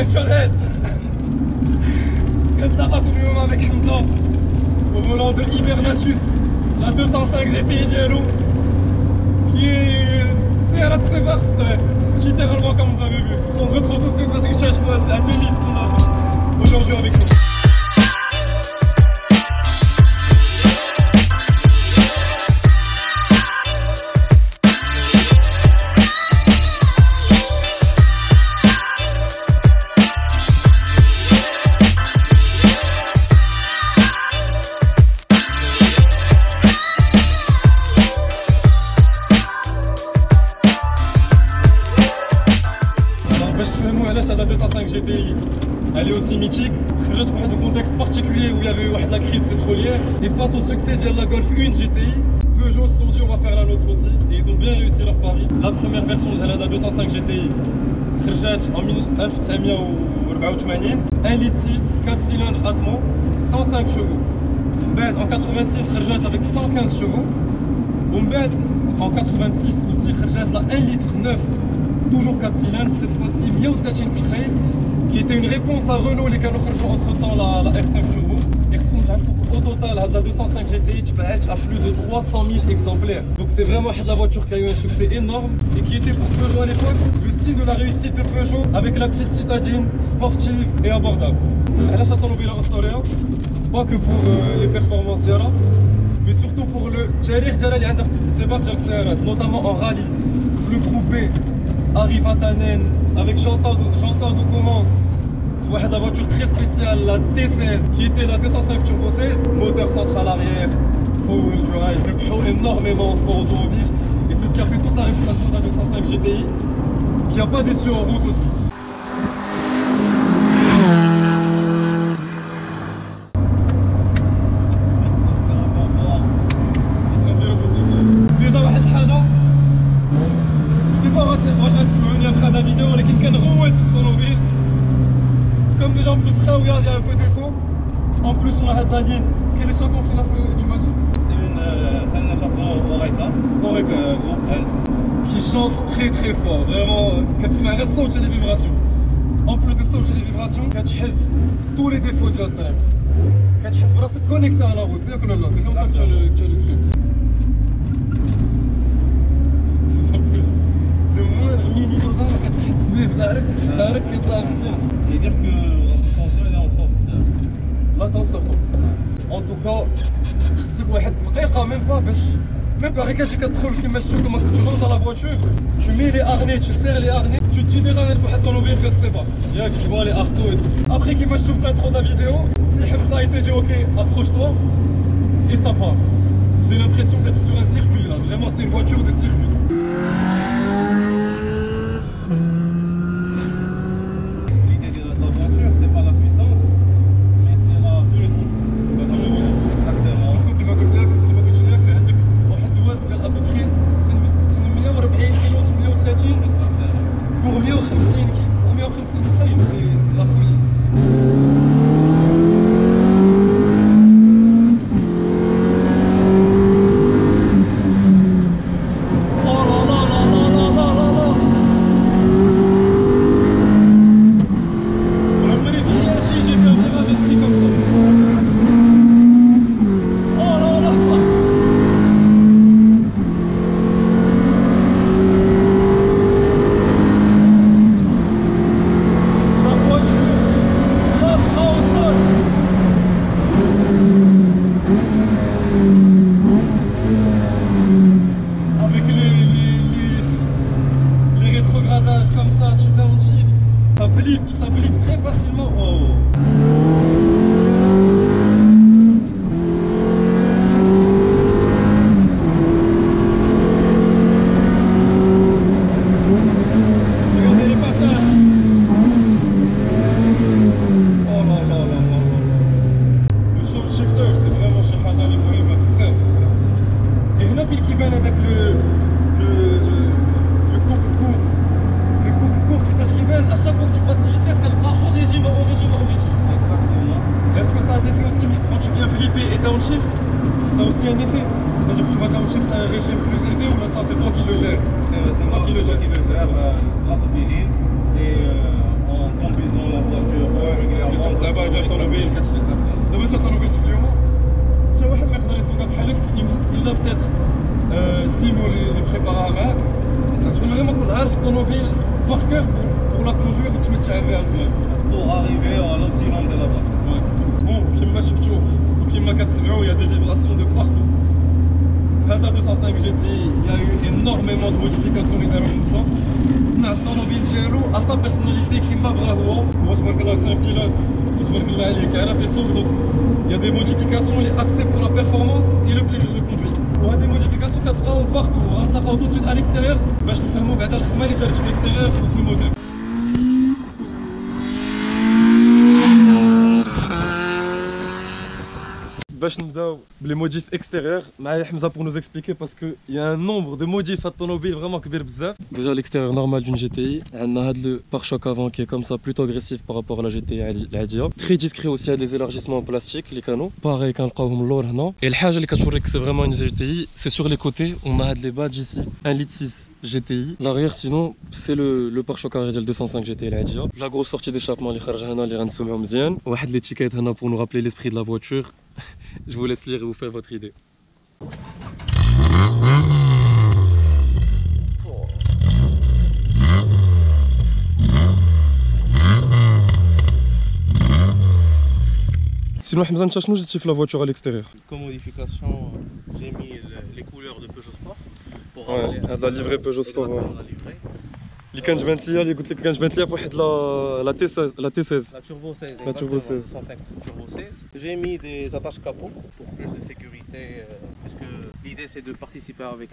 pétrolette. كنتلاقاكم اليوم avec Hamza au volant de Hibernatus, la 205 GTI ديالو qui est سيارة سباق في الطريق littéralement comme vous avez vu. On se retrouve tout de suite parce que je cherche la limite qu'on a aujourd'hui avec nous. La 205 GTI, elle est aussi mythique. Je trouve un contexte particulier où il y avait eu la crise pétrolière. Et face au succès de la Golf 1 GTI, Peugeot se sont dit on va faire la nôtre aussi. Et ils ont bien réussi leur pari. La première version de la 205 GTI, en 1984, 1 litre 6, 4 cylindres Atmo, 105 chevaux. En 86, avec 115 chevaux. En 86 aussi, la 1 litre 9. Toujours 4 cylindres, cette fois-ci 130 في الخيل, qui était une réponse à Renault اللي كانوا خرجوا entre temps la R5 Turbo. Et au total, la 205 GTI تباعت à plus de 300 000 exemplaires. Donc c'est vraiment la voiture qui a eu un succès énorme et qui était pour Peugeot à l'époque le signe de la réussite de Peugeot avec la petite citadine sportive et abordable. Elle a automobile historique, pas que pour les performances ديالها, mais surtout pour le التاريخ ديالها اللي عندها في السباق ديال السيارات, notamment en rallye, le groupe B. Arrive à Tannen avec j'entends de commande. La voiture très spéciale, la T16 qui était la 205 Turbo 16, moteur central arrière, four-wheel drive, énormément en sport automobile. Et c'est ce qui a fait toute la réputation de la 205 GTI, qui n'a pas déçu en route aussi. واش غتسمعوني après la vidéo ولكن كنغوت في الطوموبيل comme déjà en plus خاويه, il y a un peu d'écho. En plus on a هاد la ligne. Quel est le chapeau qu'on a fait, tu m'as dit? C'est un chapeau Oreca groupe L qui chante très fort, vraiment. كتسمع غير الصوت ديال les vibrations. En plus de الصوت ديال les vibrations كتحس tous les défauts ديال الطريق, كتحس براسك connecté à la route, ياك ولا لا؟ C'est comme ça que tu as le truc. Et dire que la suspension elle est en sens. Là t'en sors. En tout cas, c'est واحد دقيقة même pas باش غير كتجي كتدخل كيما شفتو كما tu rentres dans la voiture, tu mets les harnais, tu serres les harnais, tu te dis déjà on est واحد الطوموبيل ديال السباق, ياك tu vois les arceaux et tout. Après كيما شفتو في l'intro de la vidéo, si Hamza a été dit ok accroche-toi et ça part. J'ai l'impression d'être sur un circuit là, vraiment c'est une voiture de circuit. Pour 150 خيل, c'est de la folie. Oh là là là là là là là là. عمري في حياتي جي فيها ديجا جات لي comme ça. Oh là là. Comme ça, tu downshift, ça blip très facilement. Oh. Regardez les passages. Oh là là là là là. Le short shifter, c'est vraiment شي حاجة اللي مهمة بزاف. Et هنا فين كيبان هذاك à chaque fois que tu passes les vitesses, que je prends au régime. Exactement. Est-ce que ça a un effet aussi quand tu viens blipper et downshift? Ça a aussi un effet. C'est-à-dire que tu vas downshift à un régime plus élevé ou là ça c'est toi qui le gères? C'est toi qui le gère grâce au feeling et en conduisant la زعما جا الطوموبيل Exactement. دابا انت الطوموبيل تجيك اليوم شي واحد ما يقدر يسوقها بحالك الا بتاتر سيمو اللي بريباراها معاك تكون غير ما كون عارف الطوموبيل باغ كور بور لا كوندوير وتمتع بها مزيان. Pour arriver à l'optimum de la voiture. بون كيما شفتوا وكيما كتسمعوا يا دي فيبراسيون دو بارتو. في هذا 205 جي تي يا يو انورميمون دو موديفيكاسيون اللي داروا حمزه. صنع الطوموبيل ديالو ا سا بيرسوناليتي كيما بغا هو تبارك الله سي ان بيلوت تبارك الله عليه كيعرف يسوق دونك يا دي موديفيكاسيون اللي اكسي بور لا بيرفورمانس اي لو بليزير دو كوندوير. وهذه موديفيكاسيون كتلقاهم بارتو غتلقاو تو سويت ا ليكستيريور باش نفهموا بعدا الخدمه اللي دارت في ليكستيريور وفي الموديل. باش نبداو بلي موديف اكستيريور معايا حمزه pour nous expliquer parce que il y a un nombre de modifs à طوموبيل vraiment كبير بزاف. Déjà l'extérieur normal d'une GTI, عندنا هاد le pare-choc avant qui est comme ça plutôt agressif par rapport à la GTI العاديه. Très discret aussi هاد les élargissements en plastique les canaux. Pareil كنلقاوهم اللور هنا. Et الحاجه اللي كتوريك c'est vraiment une GTI, c'est sur les côtés, on a هاد les badges ici 1 litre 6 GTI. L'arrière sinon c'est le pare-choc arrière ديال 205 GTI العاديه. La grosse sortie d'échappement اللي خرجها هنا اللي غنسمعوا مزيان. واحد l'étiquette هنا pour nous rappeler l'esprit de la voiture. Je vous laisse lire et vous faire votre idée. Sinon, Hamza, nous j'ai la voiture à l'extérieur. Comme modification, j'ai mis les couleurs de Peugeot Sport. Pour Ouais, la livrée Peugeot Sport. Exactement, la livrée. اللي كنجبنت ليا اللي قلت لك كنجبنت ليا فواحد لا تي 16 La Turbo 16. La Turbo 16. 105 Turbo 16. J'ai mis des attaches capot pour plus de sécurité, puisque l'idée c'est de participer avec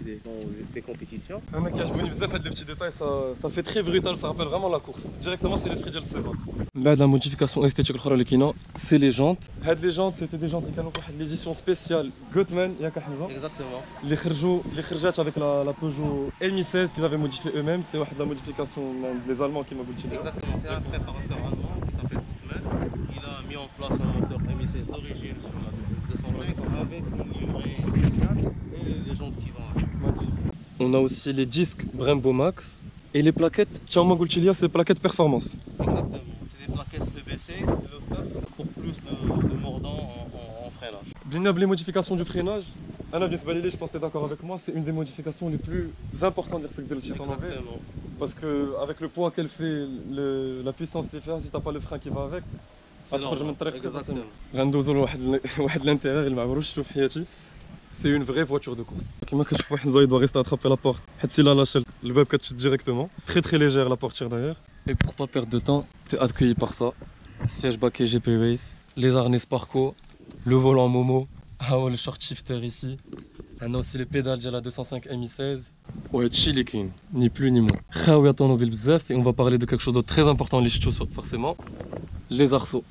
des compétitions. انا كيعجبوني بزاف هاد لي بتي ديتاي ça fait très brutal, ça rappelle vraiment la course. Directement c'est l'esprit ديال السيفا. من بعد لا موديفيكاسيون استيتيك الاخرى اللي كاينه سي لي جونت. هاد لي جونت سيتي دي جونت اللي كانوا فواحد ليديسيون سبيسيال غوتمان ياك حمزه Exactement. اللي خرجات avec la Peugeot MI16 qu'ils avaient modifié eux-mêmes. C'est واحد la modification des Allemands qui m'a قلت لي. Exactement, c'est un préparateur allemand qui s'appelle Gutmann. Il a mis en place un moteur MI16 d'origine sur la 205 avec une livrée spéciale et les jantes qui vont avec. On a aussi les disques Brembo Max et les plaquettes. Tiens, ما قلت لي c'est des plaquettes performance. Exactement, c'est des plaquettes PVC pour plus de mordant en freinage. Bien les modifications du freinage. Anna بالنسبة لي, je pense que tu es d'accord avec moi, c'est une des modifications les plus importantes de ce طوموبيل. Parce que avec le poids qu'elle fait, la puissance qu'elle fait, si t'as pas le frein qui va avec, غتخرج من الطريق très facilement. غندوزو لواحد الانتيريور اللي ما عمروش شفتو في حياتي. C'est une vraie voiture de course. كيما كتشوفوا حمزه il doit rester attraper la porte. حيت سي لا لاشيل الباب كتشد directement. Très très légère la portière derrière. Et pour pas perdre de temps, tu es accueilli par ça. Siège baquet GP Race, les harnais Sparco, le volant Momo, le short shifter ici. On a aussi les pédales de la 205 MI16. Ouais, chilikin, ni plus ni moins. Khaouya طوموبيل بزاف. Et on va parler de quelque chose d'autre très important, les ch'tos forcément. Les arceaux.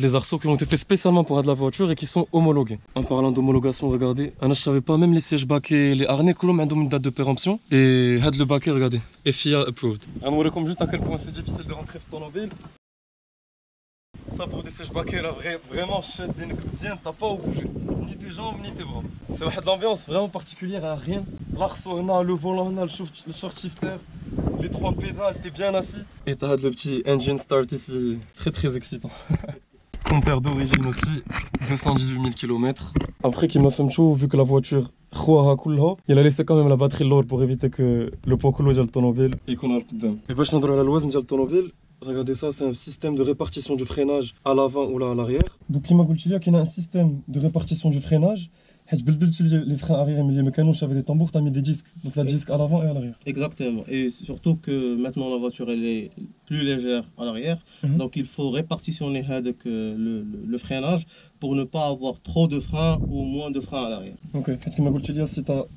Les arceaux qui ont été faits spécialement pour la voiture et qui sont homologués. En parlant d'homologation, regardez, je ne savais pas, même les sièges baquets, les harnais, ils ont une date de péremption. Et le baquet, regardez, FIA approved. Je vais vous montrer juste à quel point c'est difficile de rentrer dans le automobile. Ça pour des sièges baquets, là, vraiment, t'as pas à bouger. Ni tes jambes, ni tes bras. C'est une ambiance vraiment particulière à rien. L'arceau, le volant, le short shifter, les trois pédales, t'es bien assis. Et t'as le petit engine start ici, très très excitant. Compteur d'origine aussi, 218 000 km. Après qu'il m'a fait chaud, vu que la voiture il a laissé quand même la batterie lourde pour éviter que le poids de l'automobile et qu'on a le coup de dame. Et باش نهضروا على الوزن ديال الطوموبيل, regardez ça, c'est un système de répartition du freinage à l'avant ou là à l'arrière. Donc كيما قلت لك كاين un système de répartition du freinage. حيت بدلت les freins arrière mais ما كانوش avec des tambours, t'as mis des disques. Donc t'as des disques à l'avant et à l'arrière. Exactement. Et surtout que maintenant la voiture elle est plus légère à l'arrière. Donc il faut répartitionner le freinage pour ne pas avoir trop de freins ou moins de freins à l'arrière. Ok. حيت كيما قلت لي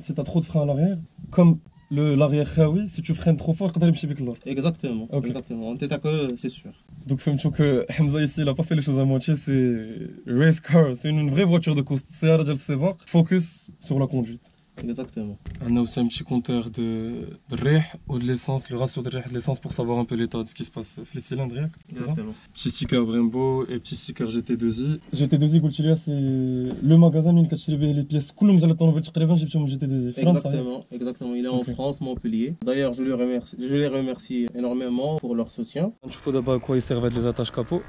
si t'as trop de freins à l'arrière, comme l'arrière khaoui, si tu freines trop fort, يقدر يمشي بك اللور. Exactement. Okay. Exactement. On t'est que c'est sûr. Donc فهمتوا que Hamza ici il a pas fait les choses à moitié, c'est race car, c'est une vraie voiture de course. C'est ديال السباق, focus sur la conduite. Exactement. On a aussi un petit compteur de rih ou de l'essence, le ratio de rih et de l'essence pour savoir un peu l'état de ce qui se passe dans les cylindres. Exactement. Petit sticker Brembo et petit sticker GT2i. GT2i قلت لي c'est le magasin où tu achètes les pièces كلهم ديال الطوموبيل تقريبا جبتهم GT2i. Exactement, il est en France, Montpellier. D'ailleurs, je les remercie énormément pour leur soutien. نشوفوا دابا à quoi ils servent les attaches capot.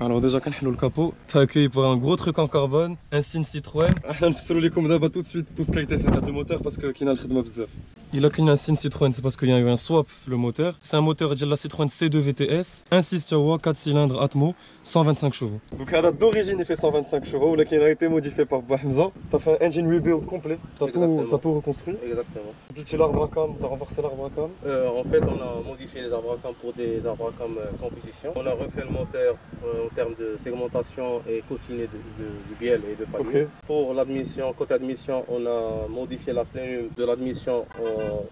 Alors déjà كنحلوا الكابو, t'as accueilli pour un gros truc en carbone, un signe Citroën. احنا نفسروا لكم دابا tout de suite tout ce qui a été fait avec le moteur parce que كاينه الخدمه بزاف. Il a qu'un signe Citroën, c'est parce qu'il y a eu un swap le moteur. C'est un moteur de la Citroën C2 VTS, 1.6 Tiawa, 4 cylindres Atmo, 125 chevaux. Donc d'origine il fait 125 chevaux, là qui a été modifié par Hamza. T'as fait un engine rebuild complet, t'as tout reconstruit. Exactement. Tu l'arbre à cam, t'as renforcé l'arbre à cam. En fait, on a modifié les arbres à cam pour des arbres à cam composition. On a refait le moteur en termes de segmentation et coussinet du biel et de palier. Okay. Pour l'admission, côté admission, on a modifié la plénum de l'admission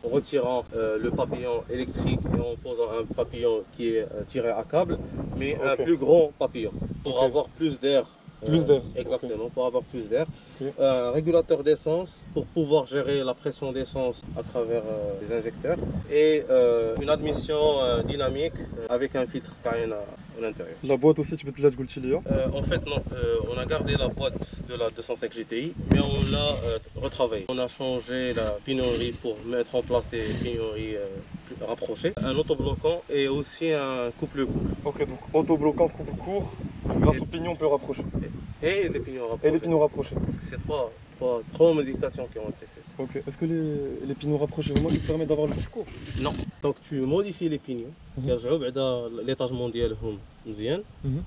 en retirant le papillon électrique et en posant un papillon qui est tiré à câble, mais un plus grand papillon pour avoir plus d'air. Plus d'air. Exactement, pour avoir plus d'air. Okay. Un régulateur d'essence pour pouvoir gérer la pression d'essence à travers les injecteurs et une admission dynamique avec un filtre Cayenne à l'intérieur. La boîte aussi, tu peux te la dire. En fait, non, on a gardé la boîte de la 205 GTI, mais on l'a retravaillé. On a changé la pignonerie pour mettre en place des pignoneries rapprochées, un autobloquant et aussi un couple-court. Ok, donc autobloquant, couple-court, grâce au pignon on peut rapprocher. Et les pignons rapprochés. Et les pignons rapprochés. Parce que c'est trois modifications qui ont été faites. Ok, est-ce que les pignons rapprochés vraiment ils permettent d'avoir le plus court? Non. Donc tu modifies les pignons, كيرجعوا بعدا l'étagement ديالهم مزيان,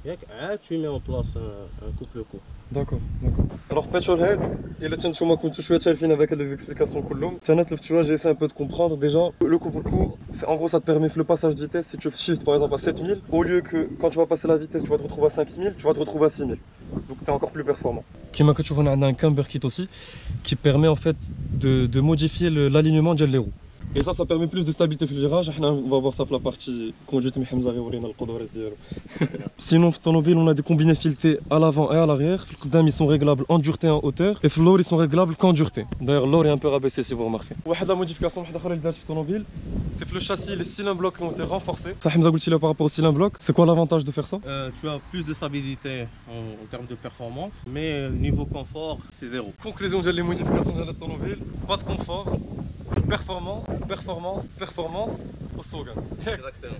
ياك عاد tu mets en place un couple court. D'accord. Alors Petrolheads, il a تشوفوا كنتو شويه شايفين avec les explications كلهم. Tu vois, j'ai essayé un peu de comprendre déjà le couple court. C'est en gros ça te permet le passage de vitesse si tu shift par exemple à 7000 au lieu que quand tu vas passer la vitesse tu vas te retrouver à 5000, tu vas te retrouver à 6000. Donc tu es encore plus performant. Comme tu vois, on a un camber kit aussi qui permet en fait de modifier l'alignement des roues. Et ça permet plus de stabilité dans le virage. On va voir ça dans la partie conduite. Sinon, dans ton mobile, on a des combinés filetés à l'avant et à l'arrière. Les côtés, ils sont réglables en dureté et en hauteur. Et les lots, ils sont réglables qu'en dureté. D'ailleurs, l'or est un peu rabaissé si vous remarquez. Une modification dans le mobile, c'est que le châssis, les cylindres blocs ont été renforcés. Ça, Hamza Goultila par rapport aux cylindres blocs. C'est quoi l'avantage de faire ça? Tu as plus de stabilité en termes de performance, mais niveau confort, c'est zéro. Conclusion des modifications de l'automobile, pas de confort. Performance au slogan. Exactement.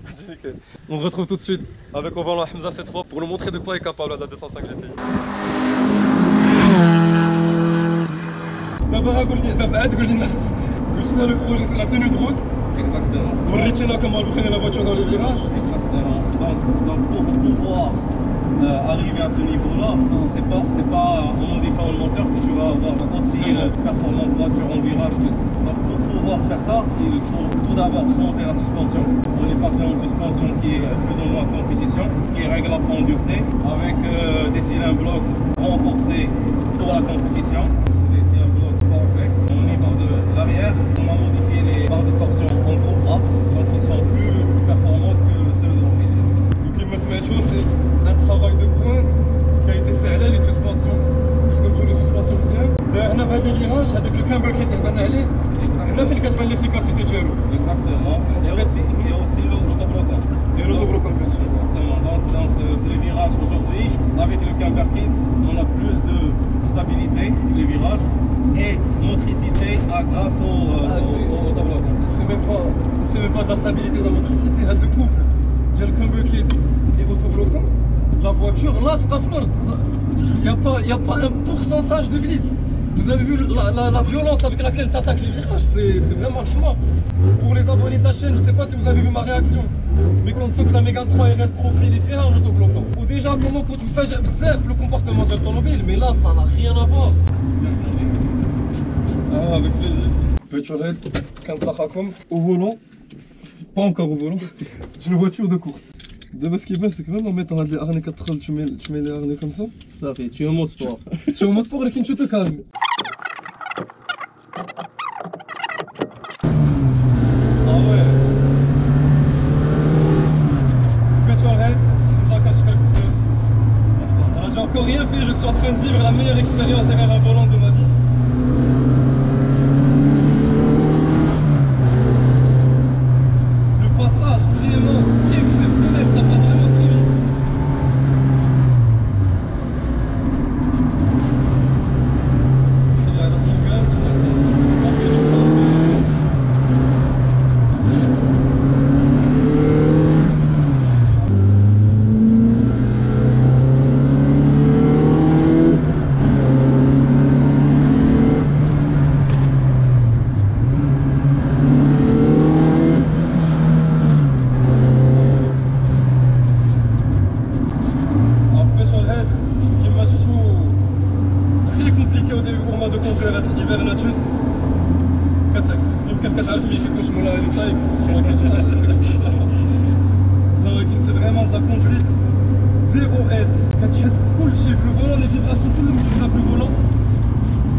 On se retrouve tout de suite avec au volant Hamza cette fois pour nous montrer de quoi est capable la 205 GTI. D'abord, le projet c'est la tenue de route. Exactement. On comment vous prenez la voiture dans les virages. Exactement. Donc pour pouvoir arriver à ce niveau-là, c'est pas en modifiant le moteur que tu vas avoir aussi performante voiture en virage que ça. Donc pour pouvoir faire ça, il faut tout d'abord changer la suspension. On est passé en suspension qui est plus ou moins compétition, qui est réglable en dureté, avec des cylindres blocs renforcés pour la compétition. C'est des cylindres blocs Powerflex. Au niveau de l'arrière, on a modifié les barres de torsion en groupe A, donc ils sont plus performantes que ceux d'origine. Donc il m'a dit c'est un travail de pointe qui a été fait à les suspensions. Comme tu les suspensions مزيان. هنا بهذا الفيراج هذاك لو كامبر كي هضرنا عليه. هنا فين كتبان l'efficacité ديالو. Exactement. Et aussi l'autobloquant. Et l'autobloquant bien sûr. Exactement. Donc les virages aujourd'hui, avec le camber kit, on a plus de stabilité les virages et motricité grâce au autobloquant. C'est même pas de la stabilité dans la motricité, il y a deux couples. J'ai le camber kit et autobloquant. La voiture là c'est pas fleur. Il n'y a pas un pourcentage de glisse. Vous avez vu la violence avec laquelle tu attaques les virages, c'est vraiment le Pour les abonnés de la chaîne, je ne sais pas si vous avez vu ma réaction, mais quand on que la Mégane 3 RS Trophy il est fait en autobloquant. Ou déjà comment tu me fais le comportement de l'automobile, mais là ça n'a rien à voir. Ah, avec plaisir. Petrolheads, Kantachakom, au volant, pas encore au volant, j'ai une voiture de course. D'abord, ce qui est bien, c'est que vraiment mettre les harnais 4 tu mets les harnais comme ça. Ça fait, tu es au mode sport. Tu es au mode sport et tu te calmes. Ah ouais. Petrolheads, j'ai encore rien fait, je suis en train de vivre la meilleure expérience derrière un volant de ma vie. كتعرف ملي كيكونش مولاها اللي صايب ما كيتبقاش لا ولكن سي فريمون د لا كونduite زيرو ايد كتحس بكلشي في لو فولون لي فيبراسيون كلهم موجودين في لو فولون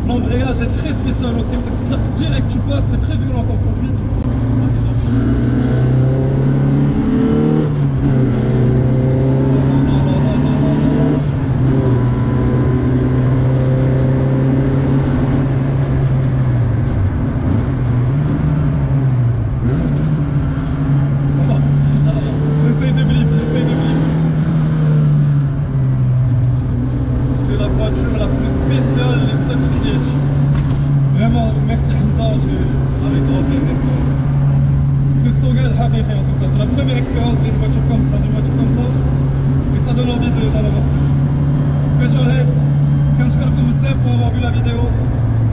l'embrayage est très spécial aussi c'est-à-dire que direct tu passes c'est très violent comme conduite j'essaye de blip c'est la voiture la plus spéciale les 7 Fiat. Vraiment merci Hamza avec grand plaisir c'est Soga le haqiqi en tout cas c'est la première expérience dans une voiture comme ça et ça donne envie d'en avoir plus Petrolheads كنشكركم بزاف pour avoir vu la vidéo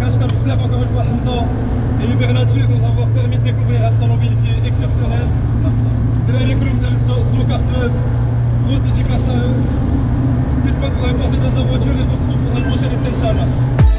كنشكر بزاف encore une fois Hamza et Libernatus de nous avoir permis de découvrir un automobile qui est exceptionnel دراري كلهم تاع Slow Car Club grosse dédicace à eux dites-moi ce que vous avez pensé de la voiture et je vous retrouve pour un prochain essai Inch'Allah.